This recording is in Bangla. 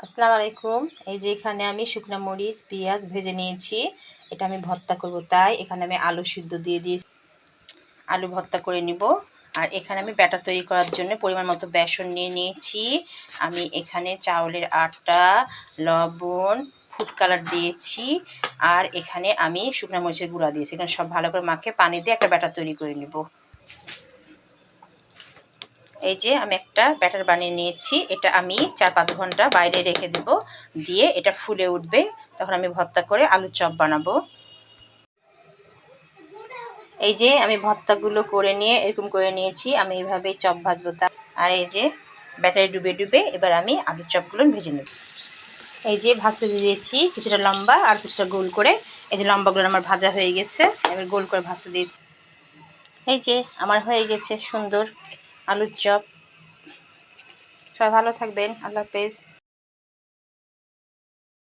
আসসালামু আলাইকুম। এই যে এখানে আমি শুকনা মরিচ পেঁয়াজ ভেজে নিয়েছি, এটা আমি ভর্তা করব, তাই এখানে আমি আলু সিদ্ধ দিয়ে দিয়েছি, আলু ভর্তা করে নিব। আর এখানে আমি ব্যাটার তৈরি করার জন্য পরিমাণ মতো বেসন নিয়ে নিয়েছি। আমি এখানে চাউলের আটা, লবণ, ফুড কালার দিয়েছি, আর এখানে আমি শুকনা মরিচের গুঁড়া দিয়েছি। এখানে সব ভালো করে মাখিয়ে পানি দিয়ে একটা ব্যাটার তৈরি করে নিব। এই যে আমি একটা ব্যাটার বানিয়ে নিয়েছি, এটা আমি 4-5 ঘন্টা বাইরে রেখে দেব, দিয়ে এটা ফুলে উঠবে, তখন আমি ভর্তা করে আলুর চপ বানাবো। এই যে আমি ভর্তাগুলো করে নিয়ে এরকম করে নিয়েছি, আমি এইভাবেই চপ ভাজবো। আর এই যে ব্যাটারে ডুবে ডুবে এবার আমি আলুর চপগুলো ভেজে নেব। এই যে ভাজতে দিয়েছি, কিছুটা লম্বা আর কিছুটা গোল করে। এই যে লম্বাগুলো আমার ভাজা হয়ে গেছে, এবার গোল করে ভাজতে দিয়েছি। এই যে আমার হয়ে গেছে সুন্দর আলুর চপ। সবাই ভালো থাকবেন, আল্লাহ হাফেজ।